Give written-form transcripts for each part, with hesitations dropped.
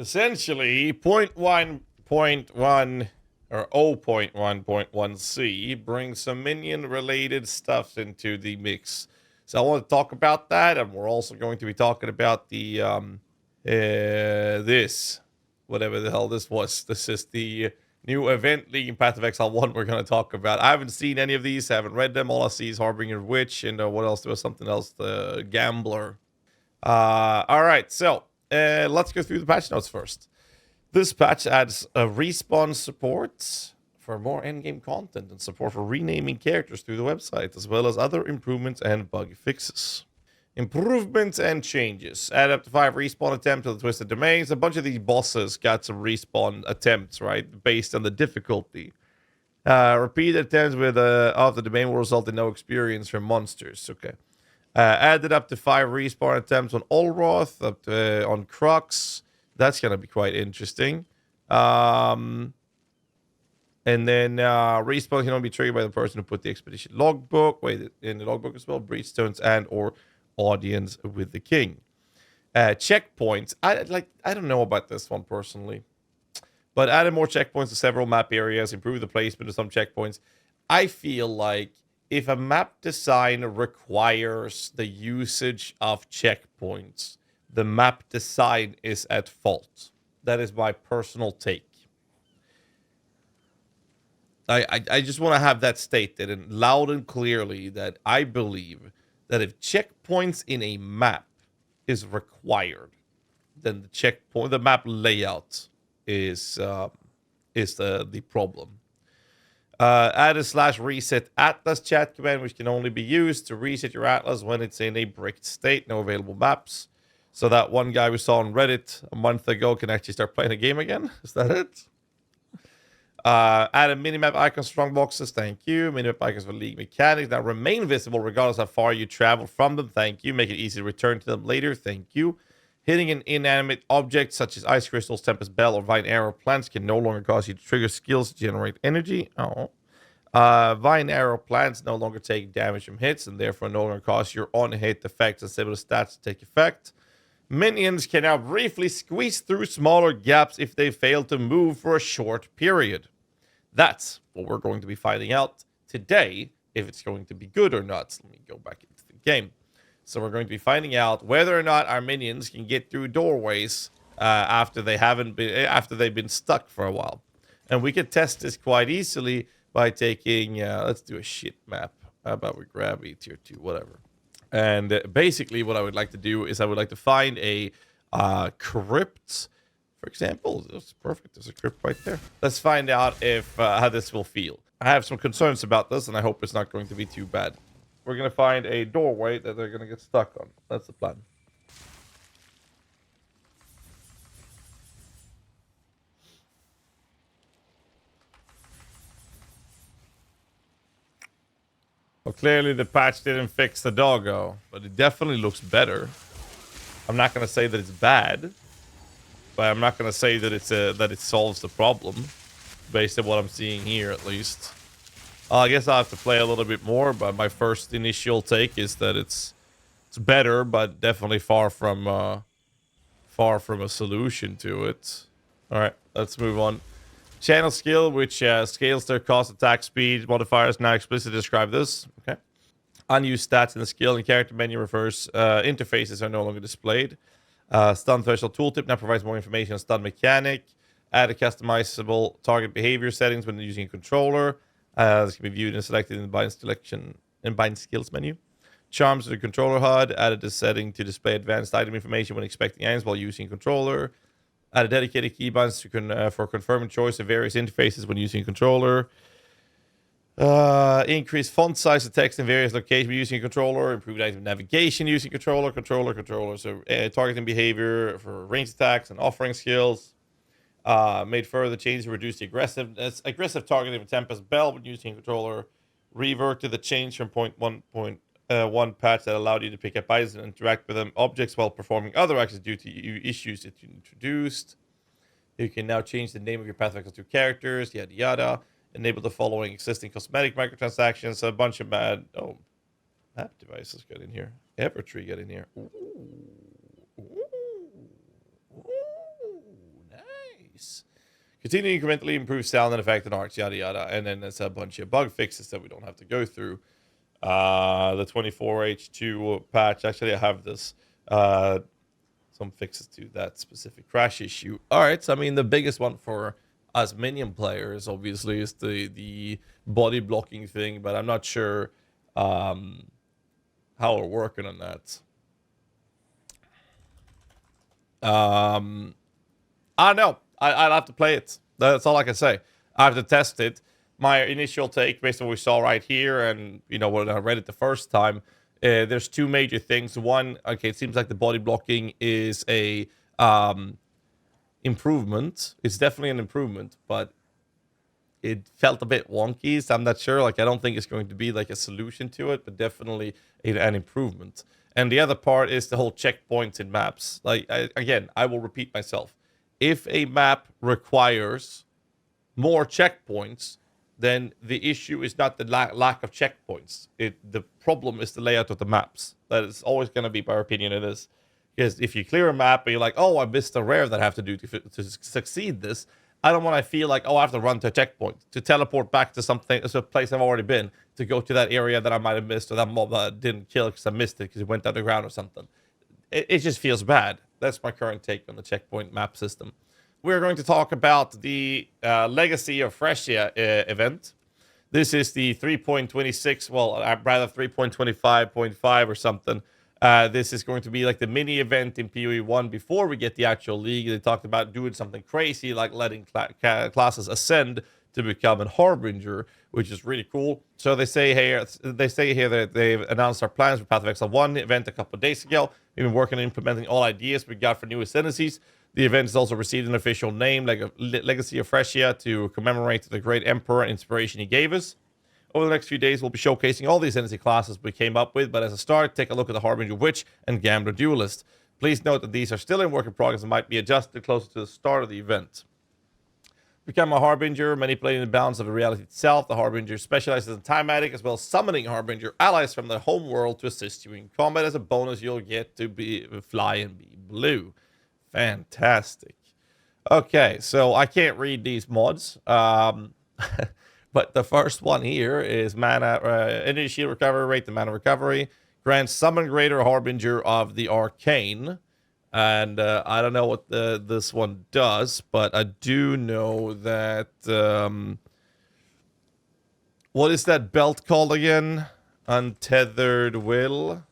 Essentially, 0.1.1 or 0.1.1c brings some minion-related stuff into the mix. So I want to talk about that, and we're also going to be talking about the this, whatever the hell this was. This is the new event league in Path of Exile 1 we're going to talk about. I haven't seen any of these, I haven't read them. All I see is Harbinger Witch, and what else? There was something else, the Gambler. All right, so let's go through the patch notes first. This patch adds a respawn support for more endgame content and support for renaming characters through the website, as well as other improvements and bug fixes. Improvements and changes. Add up to 5 respawn attempts to the Twisted Domains. A bunch of these bosses got some respawn attempts, right? Based on the difficulty. Repeated attempts with of the domain will result in no experience from monsters. Okay. Added up to 5 respawn attempts on Olroth, up to, on Crux. That's going to be quite interesting. And then respawn can only be triggered by the person who put the expedition logbook. Wait, in the logbook as well. Breachstones and or audience with the king. Checkpoints. I don't know about this one personally. But added more checkpoints to several map areas. Improve the placement of some checkpoints. I feel like if a map design requires the usage of checkpoints, the map design is at fault. That is my personal take. I just want to have that stated and loud and clearly that I believe that if checkpoints in a map is required, then the map layout is the problem. Add a /reset atlas chat command, which can only be used to reset your atlas when it's in a bricked state. No available maps. So that one guy we saw on Reddit a month ago can actually start playing a game again. Is that it? Add a minimap icon strongboxes. Thank you. Minimap icons for league mechanics now remain visible regardless how far you travel from them. Thank you. Make it easy to return to them later. Thank you. Hitting an inanimate object such as ice crystals, tempest bell, or vine arrow plants can no longer cause you to trigger skills to generate energy. Vine arrow plants no longer take damage from hits and therefore no longer cause your on-hit effects and similar stats to take effect. Minions can now briefly squeeze through smaller gaps if they fail to move for a short period. That's what we're going to be finding out today, if it's going to be good or not. So let me go back into the game. So we're going to be finding out whether or not our minions can get through doorways after they've been stuck for a while. And we can test this quite easily by taking, let's do a shit map. How about we grab a tier 2, whatever. And basically what I would like to do is I would like to find a crypt, for example. That's perfect. There's a crypt right there. Let's find out if how this will feel. I have some concerns about this, and I hope it's not going to be too bad. We're going to find a doorway that they're going to get stuck on. That's the plan. Well, clearly the patch didn't fix the doggo, but it definitely looks better. I'm not going to say that it's bad, but I'm not going to say that it solves the problem, based on what I'm seeing here at least. I guess I'll have to play a little bit more, but my first initial take is that it's better, but definitely far from a solution to it. All right, let's move on. Channel skill, which scales their cost, attack speed modifiers. Now explicitly describe this. Okay. Unused stats in the skill and character menu refers interfaces are no longer displayed. Stun threshold tooltip now provides more information on stun mechanic. Add a customizable target behavior settings when using a controller. This can be viewed and selected in the bind skills menu. Charms to the controller HUD. Added this setting to display advanced item information when expecting items while using a controller. Add a dedicated keybinds for confirming choice of various interfaces when using a controller. Increase font size of text in various locations when using a controller. Improved item navigation using controller. So targeting behavior for ranged attacks and offering skills. Made further changes to reduce the aggressive targeting of Tempest Bell when using a controller. Reverted the change from 0.1.1 patch that allowed you to pick up items and interact with them objects while performing other actions due to issues that you introduced. You can now change the name of your Path of Exile 2 characters, yada yada. Enable the following existing cosmetic microtransactions. A bunch of map devices got in here. Evertree got in here. Ooh. release. Continue to incrementally improve sound and effect and arts, yada yada. And then there's a bunch of bug fixes that we don't have to go through. The 24H2 patch, actually I have this. Some fixes to that specific crash issue. All right, so I mean the biggest one for us minion players obviously is the body blocking thing, but I'm not sure how we're working on that. I don't know. I'll have to play it. That's all I can say. I have to test it. My initial take, based on what we saw right here, and you know when I read it the first time, there's two major things. One, okay, it seems like the body blocking is a improvement. It's definitely an improvement, but it felt a bit wonky. So I'm not sure. Like I don't think it's going to be like a solution to it, but definitely an improvement. And the other part is the whole checkpoints in maps. Like again, I will repeat myself. If a map requires more checkpoints, then the issue is not the lack of checkpoints. The problem is the layout of the maps. That is always going to be, my opinion, it is. Because if you clear a map and you're like, oh, I missed a rare that I have to do to succeed this, I don't want to feel like, oh, I have to run to a checkpoint, to teleport back to something, to a place I've already been, to go to that area that I might have missed, or that mob that I didn't kill because I missed it because it went underground or something. It just feels bad. That's my current take on the checkpoint map system. We're going to talk about the Legacy of Freshia event. This is the 3.26, well, rather 3.25.5 or something. This is going to be like the mini event in PoE 1 before we get the actual league. They talked about doing something crazy, like letting classes ascend to become a Harbinger, which is really cool. So they say here that they've announced our plans for Path of Exile 1 event a couple of days ago. We've been working on implementing all ideas we got for new ascendancies. The event has also received an official name, like a Legacy of Freshia, to commemorate the great Emperor and inspiration he gave us. Over the next few days, we'll be showcasing all the ascendancy classes we came up with, but as a start, take a look at the Harbinger Witch and Gambler Duelist. Please note that these are still in work in progress and might be adjusted closer to the start of the event. Become a Harbinger, manipulating the balance of the reality itself. The Harbinger specializes in Timatic, as well as summoning Harbinger allies from the home world to assist you in combat. As a bonus, you'll get to fly and be blue. Fantastic. Okay, so I can't read these mods, but the first one here is mana energy shield recovery rate, the mana recovery grants summon greater Harbinger of the Arcane, and I don't know what this one does, but I do know that what is that belt called again? Untethered Will,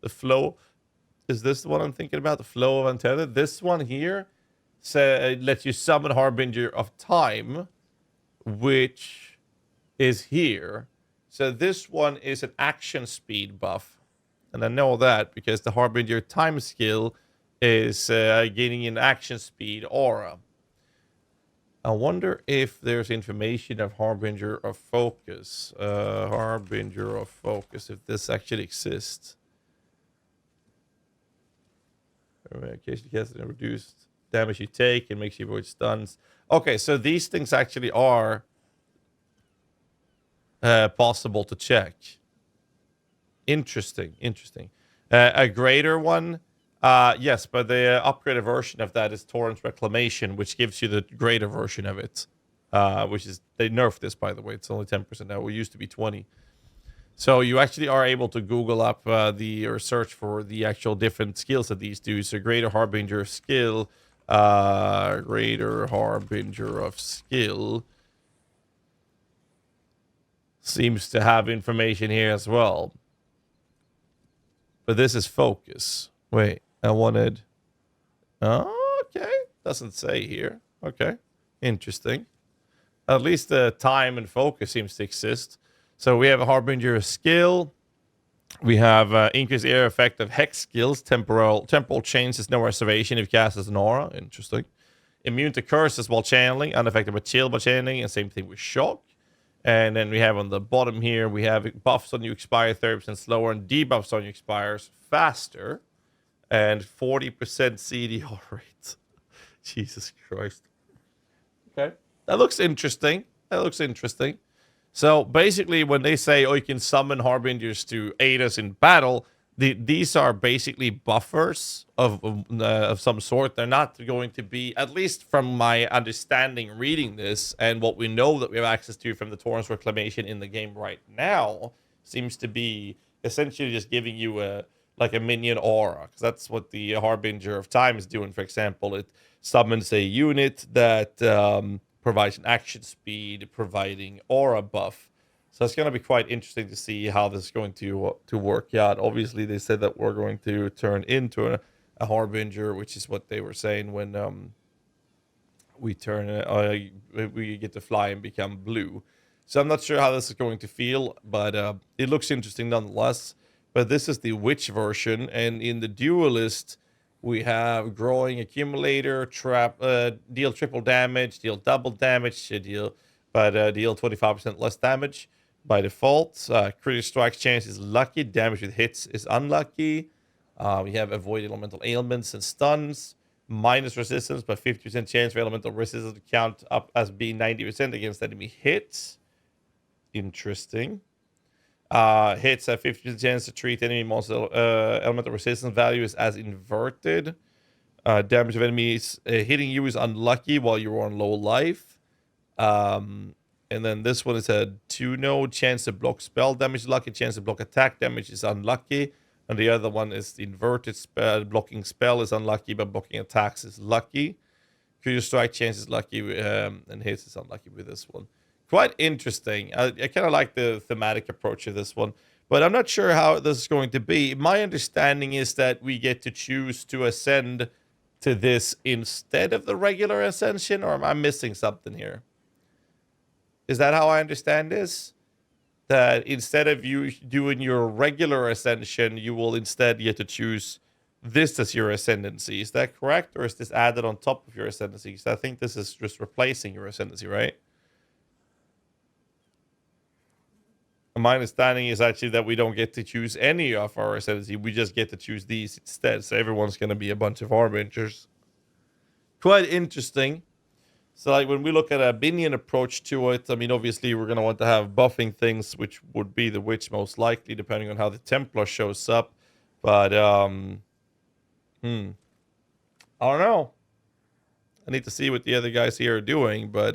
the flow. Is this the one I'm thinking about? The Flow of Untethered? This one here lets you summon Harbinger of Time, which is here. So this one is an action speed buff. And I know that because the Harbinger Time skill is gaining an action speed aura. I wonder if there's information of Harbinger of Focus. Harbinger of Focus, if this actually exists. Occasionally cast and reduced damage you take and makes you avoid stuns. Okay, so these things actually are possible to check. Interesting. A greater one, yes, but the upgraded version of that is Torrent Reclamation, which gives you the greater version of it. Which is, they nerfed this, by the way. It's only 10% now. It used to be 20. So you actually are able to Google up or search for the actual different skills that these do. So Greater Harbinger skill, Greater Harbinger of skill seems to have information here as well. But this is focus. Wait, I wanted... Oh, okay. Doesn't say here. Okay, interesting. At least the time and focus seems to exist. So we have a Harbinger skill. We have increased area effect of hex skills. Temporal chains is no reservation if cast as an aura. Interesting. Immune to curses while channeling. Unaffected by chill by channeling. And same thing with shock. And then we have on the bottom here, we have buffs on you expire 30% slower and debuffs on you expires faster. And 40% CDR rate. Jesus Christ. Okay. That looks interesting. So basically when they say, oh, you can summon Harbingers to aid us in battle, these are basically buffers of some sort. They're not going to be, at least from my understanding reading this and what we know that we have access to from the Torrens Reclamation in the game right now, seems to be essentially just giving you a minion aura, because that's what the Harbinger of Time is doing. For example, it summons a unit that provides an action speed, providing aura buff. So it's going to be quite interesting to see how this is going to work out. Obviously, they said that we're going to turn into a Harbinger, which is what they were saying when we get to fly and become blue. So I'm not sure how this is going to feel, but it looks interesting nonetheless. But this is the Witch version, and in the Duelist, we have Growing Accumulator, deal triple damage, deal double damage, deal 25% less damage by default. Critical strike chance is lucky, damage with hits is unlucky. We have avoid elemental ailments and stuns, minus resistance, but 50% chance for elemental resistance to count up as being 90% against enemy hits. Interesting. Hits have 50% chance to treat enemy monster elemental resistance values as inverted. Damage of enemies hitting you is unlucky while you're on low life. And then this one is a 2-node chance to block spell damage is lucky, chance to block attack damage is unlucky. And the other one is the inverted spell, blocking spell is unlucky, but blocking attacks is lucky. Critical strike chance is lucky, and hits is unlucky with this one. Quite interesting. I kind of like the thematic approach of this one, but I'm not sure how this is going to be. My understanding is that we get to choose to ascend to this instead of the regular ascension, or am I missing something here? Is that how I understand this? That instead of you doing your regular ascension, you will instead get to choose this as your ascendancy. Is that correct? Or is this added on top of your ascendancy? Because I think this is just replacing your ascendancy, right? My understanding is actually that we don't get to choose any of our ascendancy. We just get to choose these instead. So everyone's going to be a bunch of Harbingers. Quite interesting. So like when we look at a Binion approach to it, I mean, obviously we're going to want to have buffing things, which would be the Witch most likely, depending on how the Templar shows up. But, I don't know. I need to see what the other guys here are doing, but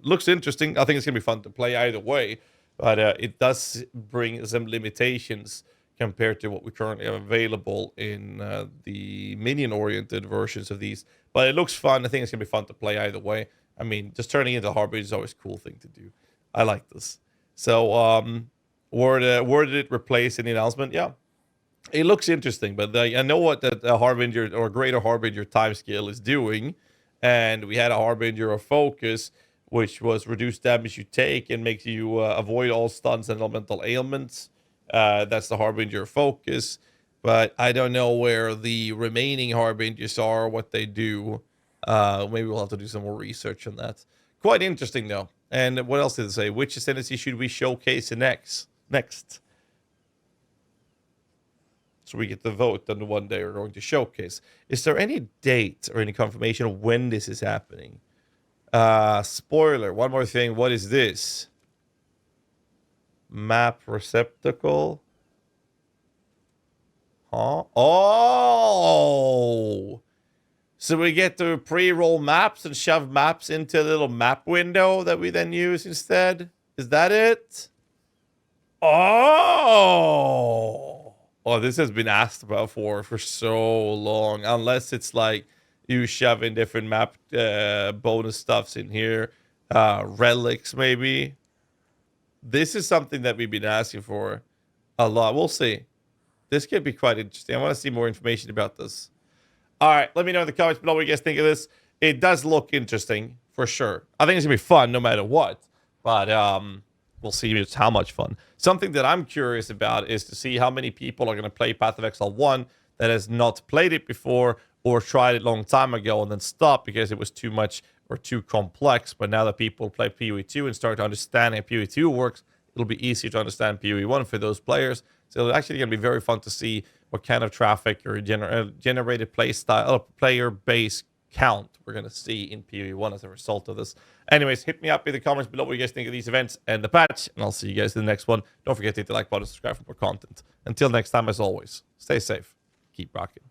looks interesting. I think it's going to be fun to play either way, but it does bring some limitations compared to what we currently have available in the minion-oriented versions of these. But it looks fun. I think it's going to be fun to play either way. I mean, just turning into Harbinger is always a cool thing to do. I like this. So, where did it replace in the announcement? Yeah, it looks interesting, but I know what that Harbinger or Greater Harbinger timescale is doing. And we had a Harbinger of Focus, which was reduced damage you take and makes you avoid all stuns and elemental ailments. That's the Harbinger Focus. But I don't know where the remaining Harbingers are, what they do. Maybe we'll have to do some more research on that. Quite interesting, though. And what else did it say? Which ascendancy should we showcase next? So we get to vote on the one day we're going to showcase. Is there any date or any confirmation of when this is happening? Spoiler. One more thing. What is this? Map receptacle. Huh? Oh! So we get to pre-roll maps and shove maps into a little map window that we then use instead? Is that it? Oh! Oh, this has been asked about for so long. Unless it's like you shove in different map bonus stuffs in here. Relics, maybe. This is something that we've been asking for a lot. We'll see. This could be quite interesting. I want to see more information about this. All right, let me know in the comments below what you guys think of this. It does look interesting, for sure. I think it's going to be fun no matter what. But we'll see just how much fun. Something that I'm curious about is to see how many people are going to play Path of Exile 1 that has not played it before or tried it a long time ago and then stopped because it was too much or too complex. But now that people play PoE 2 and start to understand how PoE 2 works, it'll be easier to understand PoE 1 for those players. So it's actually going to be very fun to see what kind of traffic or generated play style, player base count we're going to see in PoE 1 as a result of this. Anyways, hit me up in the comments below what you guys think of these events and the patch, and I'll see you guys in the next one. Don't forget to hit the like button, subscribe for more content. Until next time, as always, stay safe, keep rocking.